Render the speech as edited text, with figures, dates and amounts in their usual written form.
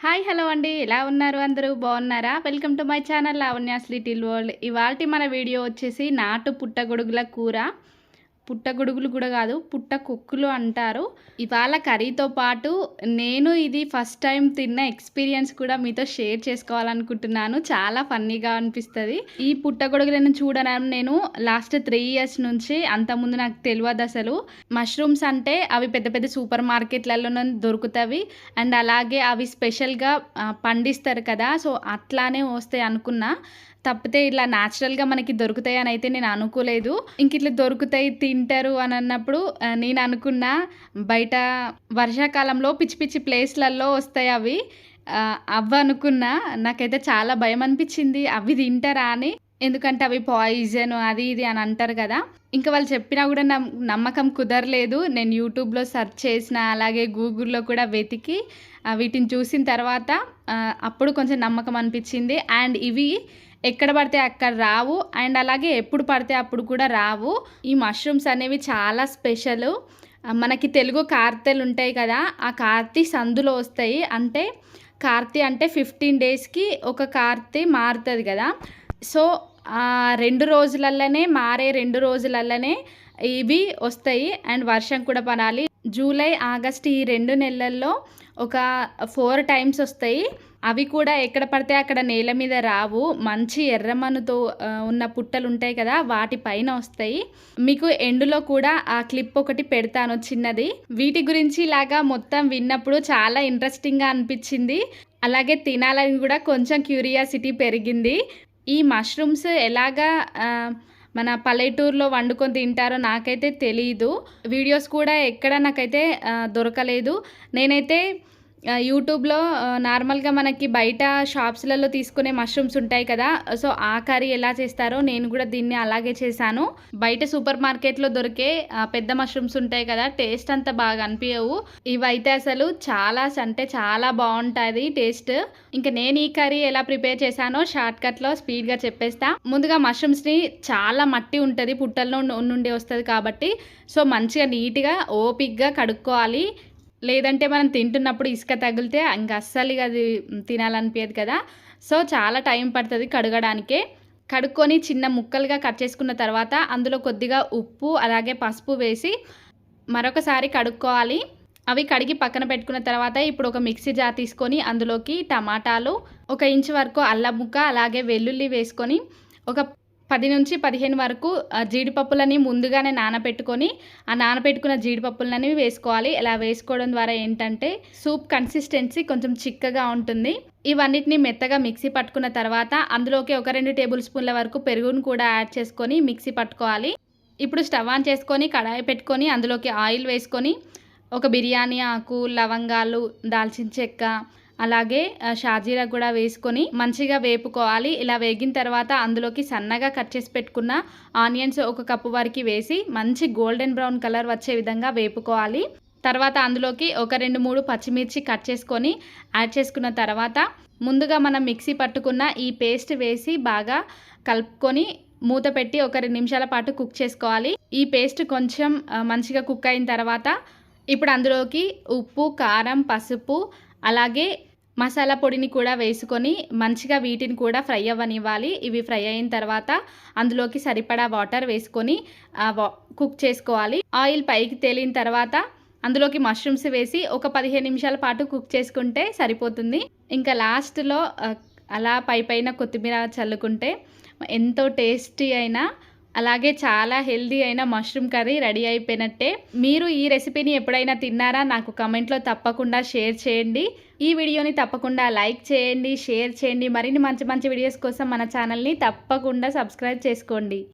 Hi hello అండి. ఎలా ఉన్నారు? అందరూ బాగున్నారా? Welcome to my channel Lavanya's little world. ఇవాల్టి మన వీడియో వచ్చేసి నాటు పుట్టగొడుగుల కూర. పుట్టగొడుగులు కూడా కాదు, పుట్టకొక్కులు అంటారు. ఇవాళ కర్రీతో పాటు నేను ఇది ఫస్ట్ టైం తిన్న ఎక్స్పీరియన్స్ కూడా మీతో షేర్ చేసుకోవాలనుకుంటున్నాను. చాలా ఫన్నీగా అనిపిస్తుంది. ఈ పుట్టగొడుగులను చూడడం నేను లాస్ట్ 3 ఇయర్స్ నుంచి, అంతకుముందు నాకు తెలియదు అసలు. మష్రూమ్స్ అంటే అవి పెద్ద పెద్ద సూపర్ మార్కెట్లలో దొరుకుతాయి అండ్ అలాగే అవి స్పెషల్గా పండిస్తారు కదా, సో అట్లానే వస్తాయి అనుకున్నా. తప్పితే ఇట్లా న్యాచురల్గా మనకి దొరుకుతాయి అని అయితే నేను అనుకోలేదు. ఇంక ఇట్లా దొరుకుతాయి తింటారు అని అన్నప్పుడు నేను అనుకున్నా బయట వర్షాకాలంలో పిచ్చి పిచ్చి ప్లేస్లలో వస్తాయి అవి. అనుకున్నా. నాకైతే చాలా భయం అనిపించింది అవి తింటారా అని. ఎందుకంటే అవి పాయిజన్ అది ఇది అని అంటారు కదా. ఇంకా వాళ్ళు చెప్పినా కూడా నమ్మకం కుదరలేదు. నేను యూట్యూబ్లో సెర్చ్ చేసిన, అలాగే గూగుల్లో కూడా వెతికి వీటిని చూసిన తర్వాత అప్పుడు కొంచెం నమ్మకం అనిపించింది. అండ్ ఇవి ఎక్కడ పడితే అక్కడ రావు అండ్ అలాగే ఎప్పుడు పడితే అప్పుడు కూడా రావు. ఈ మష్రూమ్స్ అనేవి చాలా స్పెషల్. మనకి తెలుగు కార్తెలు ఉంటాయి కదా, ఆ కార్తీ సందులో వస్తాయి. అంటే కార్తీ అంటే 15 డేస్కి ఒక కార్తీ మారుతుంది కదా. సో ఆ 2 రోజులలోనే మారే 2 రోజులలోనే ఇవి వస్తాయి. అండ్ వర్షం కూడా పడాలి. జూలై ఆగస్ట్ ఈ 2 నెలల్లో ఒక 4 టైమ్స్ వస్తాయి. అవి కూడా ఎక్కడ పడితే అక్కడ నేల మీద రావు. మంచి ఎర్రమన్నుతో ఉన్న పుట్టలు ఉంటాయి కదా, వాటిపైన వస్తాయి. మీకు ఎండులో కూడా ఆ క్లిప్ ఒకటి పెడతాను చిన్నది. వీటి గురించి ఇలాగా మొత్తం విన్నప్పుడు చాలా ఇంట్రెస్టింగ్గా అనిపించింది. అలాగే తినాలని కూడా కొంచెం క్యూరియాసిటీ పెరిగింది. ఈ మష్రూమ్స్ ఎలాగా మన పల్లెటూరులో వండుకొని తింటారో నాకైతే తెలీదు. వీడియోస్ కూడా ఎక్కడ నాకైతే దొరకలేదు. నేనైతే యూట్యూబ్లో నార్మల్గా మనకి బయట షాప్స్లలో తీసుకునే మష్రూమ్స్ ఉంటాయి కదా, సో ఆ కర్రీ ఎలా చేస్తారో నేను కూడా దీన్ని అలాగే చేశాను. బయట సూపర్ మార్కెట్లో దొరికే పెద్ద మష్రూమ్స్ ఉంటాయి కదా, టేస్ట్ అంత బాగా అనిపించవు. ఇవైతే అసలు చాలా అంటే చాలా బాగుంటుంది టేస్ట్. ఇంకా నేను ఈ కర్రీ ఎలా ప్రిపేర్ చేశానో షార్ట్కట్లో స్పీడ్గా చెప్పేస్తా. ముందుగా మష్రూమ్స్ని చాలా మట్టి ఉంటుంది, పుట్టల్లో నుండి వస్తుంది కాబట్టి, సో మంచిగా నీట్గా ఓపిక్గా కడుక్కోవాలి. లేదంటే మనం తింటున్నప్పుడు ఇసుక తగిలితే ఇంకా అస్సలు అది తినాలనిపించదు కదా. సో చాలా టైం పడుతుంది కడగడానికే. కడుక్కొని చిన్న ముక్కలుగా కట్ చేసుకున్న తర్వాత అందులో కొద్దిగా ఉప్పు అలాగే పసుపు వేసి మరొకసారి కడుక్కోవాలి. అవి కడిగి పక్కన పెట్టుకున్న తర్వాత ఇప్పుడు ఒక మిక్సీ జార్ తీసుకొని అందులోకి టమాటాలు, 1 ఇంచు వరకు అల్లం ముక్క, అలాగే వెల్లుల్లి వేసుకొని ఒక 10 నుంచి 15 వరకు జీడిపప్పులని ముందుగానే నానబెట్టుకొని ఆ నానబెట్టుకున్న జీడిపప్పులని వేసుకోవాలి. ఇలా వేసుకోవడం ద్వారా ఏంటంటే సూప్ కన్సిస్టెన్సీ కొంచెం చిక్కగా ఉంటుంది. ఇవన్నిటిని మెత్తగా మిక్సీ పట్టుకున్న తర్వాత అందులోకి ఒక 2 టేబుల్ స్పూన్ల వరకు పెరుగును కూడా యాడ్ చేసుకొని మిక్సీ పట్టుకోవాలి. ఇప్పుడు స్టవ్ ఆన్ చేసుకొని కడాయి పెట్టుకొని అందులోకి ఆయిల్ వేసుకొని ఒక బిర్యానీ ఆకు, లవంగాలు, దాల్చిన చెక్క, అలాగే షాజీరా కూడా వేసుకొని మంచిగా వేపుకోవాలి. ఇలా వేగిన తర్వాత అందులోకి సన్నగా కట్ చేసి పెట్టుకున్న ఆనియన్స్ 1 కప్పు వరకు వేసి మంచి గోల్డెన్ బ్రౌన్ కలర్ వచ్చే విధంగా వేపుకోవాలి. తర్వాత అందులోకి ఒక 2-3 పచ్చిమిర్చి కట్ చేసుకొని యాడ్ చేసుకున్న తర్వాత ముందుగా మనం మిక్సీ పట్టుకున్న ఈ పేస్ట్ వేసి బాగా కలుపుకొని మూత పెట్టి ఒక 2 నిమిషాల పాటు కుక్ చేసుకోవాలి. ఈ పేస్ట్ కొంచెం మంచిగా కుక్ అయిన తర్వాత ఇప్పుడు అందులోకి ఉప్పు, కారం, పసుపు, అలాగే మసాలా పొడిని కూడా వేసుకొని మంచిగా వీటిని కూడా ఫ్రై అవ్వనివ్వాలి. ఇవి ఫ్రై అయిన తర్వాత అందులోకి సరిపడా వాటర్ వేసుకొని కుక్ చేసుకోవాలి. ఆయిల్ పైకి తేలిన తర్వాత అందులోకి మష్రూమ్స్ వేసి ఒక 15 నిమిషాల పాటు కుక్ చేసుకుంటే సరిపోతుంది. ఇంకా లాస్ట్లో అలా పైన కొత్తిమీర చల్లుకుంటే ఎంతో టేస్టీ అయినా అలాగే చాలా హెల్దీ అయిన మష్రూమ్ కర్రీ రెడీ అయిపోయినట్టే. మీరు ఈ రెసిపీని ఎప్పుడైనా తిన్నారా? నాకు కమెంట్లో తప్పకుండా షేర్ చేయండి. ఈ వీడియోని తప్పకుండా లైక్ చేయండి, షేర్ చేయండి. మరిన్ని మంచి మంచి వీడియోస్ కోసం మన ఛానల్ని తప్పకుండా సబ్స్క్రైబ్ చేసుకోండి.